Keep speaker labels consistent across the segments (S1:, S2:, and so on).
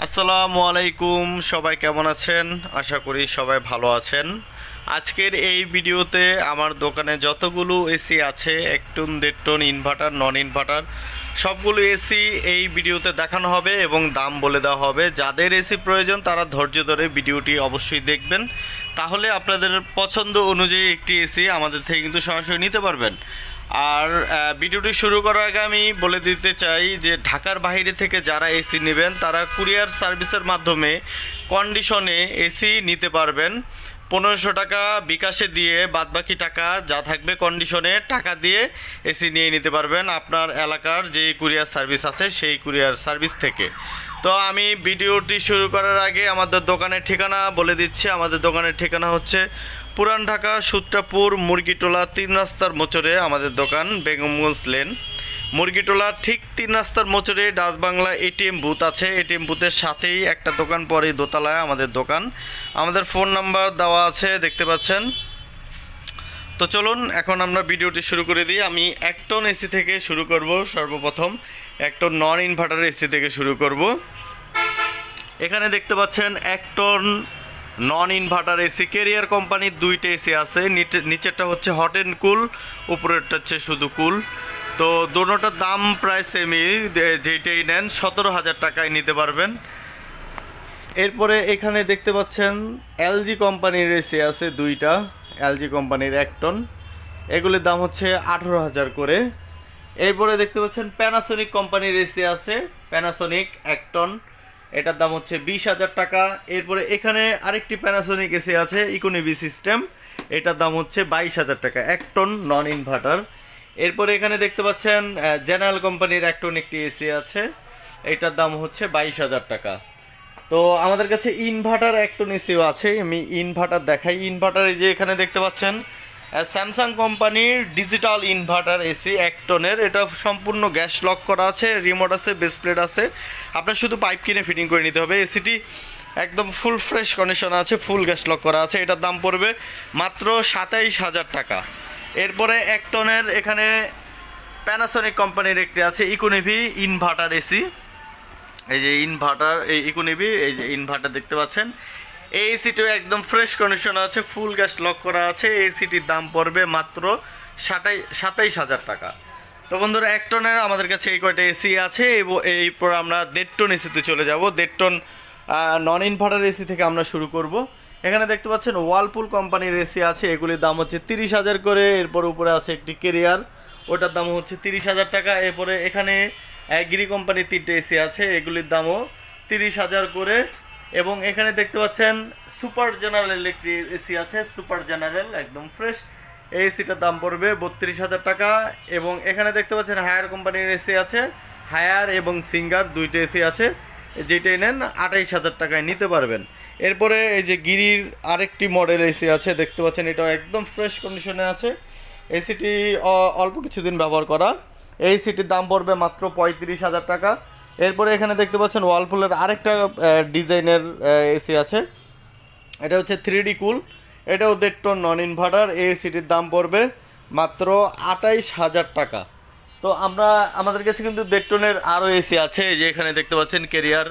S1: আসসালামু আলাইকুম, সবাই কেমন আছেন? আশা করি সবাই ভালো আছেন। আজকের এই ভিডিওতে আমার দোকানে যতগুলো এসি আছে, 1 ton 1.5 ton inverter, non inverter সবগুলো এসি এই ভিডিওতে দেখানো হবে এবং দাম বলে দেওয়া হবে। যাদের এসি প্রয়োজন তারা ধৈর্য ধরে ভিডিওটি অবশ্যই দেখবেন, তাহলে আপনাদের পছন্দ অনুযায়ী একটি এসি আমাদের থেকে কিন্তু সরাসরি নিতে পারবেন। আর ভিডিওটি শুরু করার আগে আমি বলে দিতে চাই যে ঢাকার বাইরে থেকে যারা এসি নেবেন তারা কুরিয়ার সার্ভিসের মাধ্যমে কন্ডিশনে এসি নিতে পারবেন। 1500 টাকা বিকাশে দিয়ে বাদবাকি টাকা যা থাকবে কন্ডিশনে টাকা দিয়ে এসি নিয়ে নিতে পারবেন আপনার এলাকার যে কুরিয়ার সার্ভিস আছে সেই কুরিয়ার সার্ভিস থেকে। তো আমি ভিডিওটি শুরু করার আগে আমাদের দোকানের ঠিকানা বলে দিচ্ছি। আমাদের দোকানের ঠিকানা হচ্ছে পুরান ঢাকা সূত্রাপুর মুরগিটোলা 3 রাস্তার মোচরে আমাদের দোকান, বেগমগঞ্জ লেন মুরগিটোলা ঠিক 3 রাস্তার মোচরে ডাচ বাংলা এটিএম বুথ আছে। এটিএম বুথের সাথেই একটা দোকান পরেই দোতলায় আমাদের দোকান। আমাদের ফোন নাম্বার দেওয়া আছে, দেখতে পাচ্ছেন। তো চলুন এখন আমরা ভিডিওটি শুরু করে দিই। আমি 1 টন এসি থেকে শুরু করব। সর্বপ্রথম 1 টন নন ইনভার্টার এসি থেকে শুরু করব। এখানে দেখতে পাচ্ছেন 1 ton non inverter AC, Carrier কোম্পানির 2টা এসি আছে। নিচেরটা হচ্ছে হট অ্যান্ড কুল, উপরেরটা হচ্ছে শুধু কুল। তো দোনোটার দাম প্রায় সেমই, যেইটাই নেন 17,000 টাকায় নিতে পারবেন। এরপরে এখানে দেখতে পাচ্ছেন এলজি কোম্পানির এসি আছে 2টা, এলজি কোম্পানির 1 টন, এগুলির দাম হচ্ছে 18,000 করে। এরপরে দেখতে পাচ্ছেন প্যানাসোনিক কোম্পানির এসি আছে, প্যানাসোনিক 1 টন, এটার দাম হচ্ছে 20,000 টাকা। এরপরে এখানে আরেকটি প্যানাসোনিক এসি আছে ইকোনমি সিস্টেম, এটার দাম হচ্ছে 22,000 টাকা, 1 টন নন ইনভার্টার। এরপরে এখানে দেখতে পাচ্ছেন জেনারেল কোম্পানির 1 টন একটি এসি আছে, এটার দাম হচ্ছে 22,000 টাকা। তো আমাদের কাছে ইনভার্টার 1 টন এসিও আছে, আমি ইনভার্টার দেখাই। ইনভার্টারে যে এখানে দেখতে পাচ্ছেন স্যামসাং কোম্পানির ডিজিটাল ইনভার্টার এসি 1 টনের, এটা সম্পূর্ণ গ্যাস লক করা আছে, রিমোট আছে, বেস প্লেট আছে, আপনার শুধু পাইপ কিনে ফিটিং করে নিতে হবে। এসিটি একদম ফুল ফ্রেশ কন্ডিশন আছে, ফুল গ্যাস লক করা আছে, এটার দাম পড়বে মাত্র 27,000 টাকা। এরপরে 1 টনের এখানে প্যানাসোনিক কোম্পানির একটি আছে ইকোনমি ইনভার্টার এসি, এই যে ইনভার্টার, এই ইকোনমি, এই যে ইনভার্টার দেখতে পাচ্ছেন। এই এসিটিও একদম ফ্রেশ কন্ডিশন আছে, ফুল গ্যাস লক করা আছে। এই এসিটির দাম পড়বে মাত্র 27,000 টাকা। তো বন্ধুরা 1 টনের আমাদের কাছে এই কয়টা এসি আছে। এরপর আমরা 1.5 টন এসিতে চলে যাব। 1.5 টন নন ইনভার্টার এসি থেকে আমরা শুরু করব। এখানে দেখতে পাচ্ছেন ওয়ালপুল কোম্পানির এসি আছে, এগুলির দাম হচ্ছে 30,000 করে। এরপর উপরে আছে একটি কেরিয়ার, ওটার দাম হচ্ছে 30,000 টাকা। এরপরে এখানে গিরি কোম্পানির 3টে এসি আছে, এগুলির দামও 30,000 করে। এবং এখানে দেখতে পাচ্ছেন সুপার জেনারেল একটি এসি আছে, সুপার জেনারেল একদম ফ্রেশ, এই এসিটার দাম পড়বে 32,000 টাকা। এবং এখানে দেখতে পাচ্ছেন হায়ার কোম্পানির এসি আছে, হায়ার এবং সিঙ্গার 2টে এসি আছে, যেটাই নেন 28,000 টাকায় নিতে পারবেন। এরপরে এই যে গিরির আরেকটি মডেল এসি আছে, দেখতে পাচ্ছেন এটাও একদম ফ্রেশ কন্ডিশনে আছে, এসিটি অল্প কিছুদিন ব্যবহার করা। এই এসিটির দাম পড়বে মাত্র 35,000 টাকা। এরপরে এখানে দেখতে পাচ্ছেন ওয়ালপুলের আরেকটা ডিজাইনের এসি আছে, এটা হচ্ছে 3D কুল, এটাও 1.5 টন নন ইনভার্টার। এই এসিটির দাম পড়বে মাত্র 28,000 টাকা। তো আমাদের কাছে কিন্তু 1.5 টনের আরও এসি আছে, যে এখানে দেখতে পাচ্ছেন কেরিয়ার,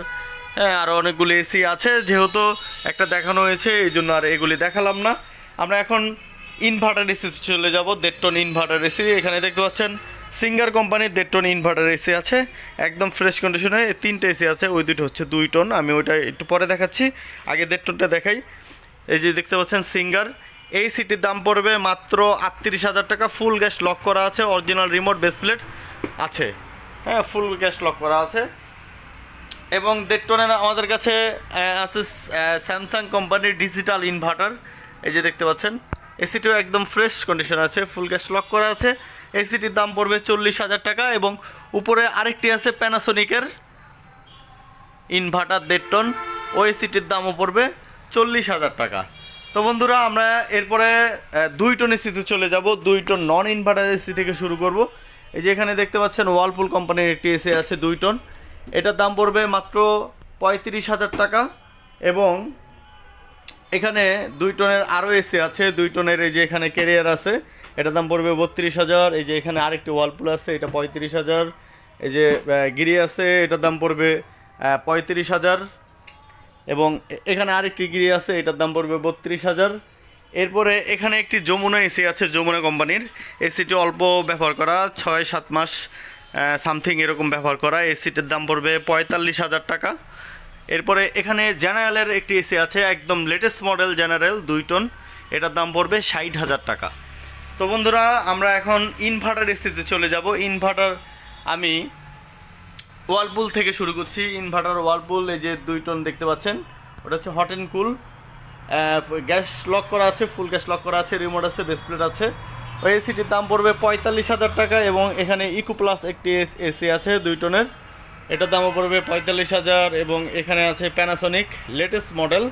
S1: হ্যাঁ আরও অনেকগুলি এসি আছে, যেহেতু একটা দেখানো হয়েছে এই জন্য আর এগুলি দেখালাম না। আমরা এখন ইনভার্টার এসিতে চলে যাব। 1.5 টন ইনভার্টার এসি, এখানে দেখতে পাচ্ছেন সিঙ্গার কোম্পানির 1.5 টন ইনভার্টার এসি আছে, একদম ফ্রেশ কন্ডিশনে। 3টে এসি আছে, ওই 2টো হচ্ছে 2 টন, আমি ওইটা একটু পরে দেখাচ্ছি, আগে 1.5 টনটা দেখাই। এই যে দেখতে পাচ্ছেন সিঙ্গার, এই সিটির দাম পড়বে মাত্র 38,000 টাকা, ফুল গ্যাস লক করা আছে, অরিজিনাল রিমোট বেস প্লেট আছে, হ্যাঁ ফুল গ্যাস লক করা আছে। এবং 1.5 টনের আমাদের কাছে আছে স্যামসাং কোম্পানির ডিজিটাল ইনভার্টার, এই যে দেখতে পাচ্ছেন এসিটিও একদম ফ্রেশ কন্ডিশন আছে, ফুল গ্যাস লক করা আছে, এসিটির দাম পড়বে 40,000 টাকা। এবং উপরে আরেকটি আছে প্যানাসোনিকের ইনভার্টার 1.5 টন, ওই এসিটির দামও পড়বে 40,000 টাকা। তো বন্ধুরা আমরা এরপরে 2 টন এসিতে চলে যাব। 2 টন নন ইনভার্টার এসি থেকে শুরু করব। এই যে এখানে দেখতে পাচ্ছেন ওয়ালপুল কোম্পানির একটি এসি আছে 2 টন, এটার দাম পড়বে মাত্র 35,000 টাকা। এবং এখানে 2 টনের আরও এসি আছে, 2 টনের এই যে এখানে কেরিয়ার আছে, এটার দাম পড়বে 32,000। এই যে এখানে আরেকটি ওয়ালপুল আছে, এটা 35,000। এই যে গিরি আছে, এটার দাম পড়বে 35,000। এবং এখানে আরেকটি গিরি আছে, এটার দাম পড়বে 32,000। এরপরে এখানে একটি যমুনা এসি আছে, যমুনা কোম্পানির। এসিটি অল্প ব্যবহার করা, 6-7 মাস সামথিং এরকম ব্যবহার করা। এসিটির দাম পড়বে 45,000 টাকা। এরপরে এখানে জেনারেলের একটি এসি আছে, একদম লেটেস্ট মডেল জেনারেল 2 টন, এটার দাম পড়বে 60,000 টাকা। তো বন্ধুরা আমরা এখন ইনভার্টার এসিতে চলে যাব। ইনভার্টার আমি ওয়ালপুল থেকে শুরু করছি। ইনভার্টার ওয়ালপুল, এই যে 2 টন দেখতে পাচ্ছেন, ওটা হচ্ছে hot and cool. Gas lock করা আছে, ফুল গ্যাস লক করা আছে, রিমোট আছে, বেস প্লেট আছে। ওই এসিটির দাম পড়বে 45,000 টাকা। এবং এখানে ইকো প্লাস একটি এসি আছে 2 টনের, এটার দামও পড়বে 45,000। এবং এখানে আছে Panasonic latest model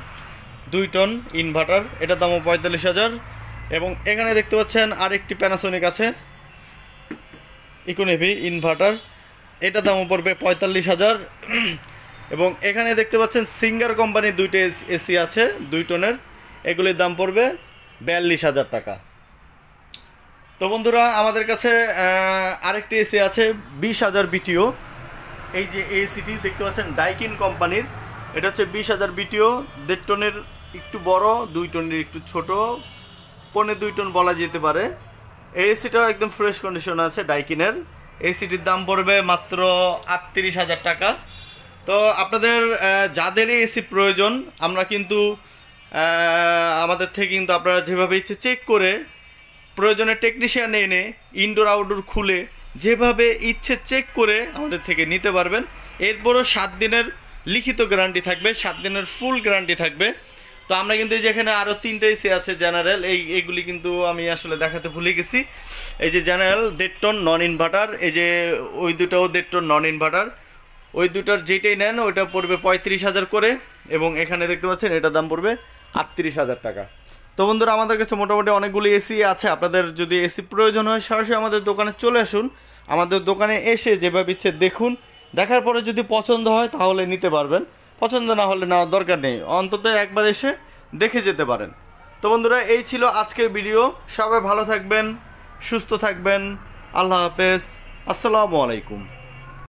S1: 2 ton inverter, এটার দামও 45,000। এবং এখানে দেখতে পাচ্ছেন আরেকটি প্যানাসোনিক আছে ইকোনেভি ইনভার্টার, এটার দামও পড়বে 45,000। এবং এখানে দেখতে পাচ্ছেন সিঙ্গার কোম্পানির 2টা এসি আছে 2 টনের, এগুলির দাম পড়বে 42,000 টাকা। তো বন্ধুরা আমাদের কাছে আরেকটি এসি আছে 20,000 বিটিও। এই যে এসিটি দেখতে পাচ্ছেন ডাইকিন কোম্পানির, এটা হচ্ছে 20,000 বিটিও, 1.5 টনের একটু বড়, 2 টনের একটু ছোট, 1.25 টন বলা যেতে পারে। এই এসিটাও একদম ফ্রেশ কন্ডিশন আছে ডাইকিনের। এসিটির দাম পড়বে মাত্র 38,000 টাকা। তো আপনাদের যাদেরই এসি প্রয়োজন, আমরা কিন্তু আমাদের থেকে কিন্তু আপনারা যেভাবে ইচ্ছে চেক করে, প্রয়োজনে টেকনিশিয়ান এনে ইনডোর আউটডোর খুলে যেভাবে ইচ্ছে চেক করে আমাদের থেকে নিতে পারবেন। এরপরও 7 দিনের লিখিত গ্যারান্টি থাকবে, 7 দিনের ফুল গ্যারান্টি থাকবে। তো আমরা কিন্তু যেখানে আরও 3টা এসি আছে জেনারেল, এইগুলি কিন্তু আমি আসলে দেখাতে ভুলে গেছি। এই যে জেনারেল 1.5 টন নন ইনভার্টার, এই যে ওই দুটাও 1.5 টন নন ইনভার্টার, ওই দুটার যেটাই নেন ওইটা পড়বে 35,000 করে। এবং এখানে দেখতে পাচ্ছেন এটার দাম পড়বে 38,000 টাকা। তো বন্ধুরা আমাদের কাছে মোটামুটি অনেকগুলি এসি আছে। আপনাদের যদি এসি প্রয়োজন হয় সরাসরি আমাদের দোকানে চলে আসুন। আমাদের দোকানে এসে যেভাবে ইচ্ছে দেখুন, দেখার পরে যদি পছন্দ হয় তাহলে নিতে পারবেন, পছন্দ না হলে নেওয়ার দরকার নেই, অন্তত একবার এসে দেখে যেতে পারেন। তো বন্ধুরা এই ছিল আজকের ভিডিও। সবাই ভালো থাকবেন, সুস্থ থাকবেন। আল্লাহ হাফেজ, আসসালামু আলাইকুম।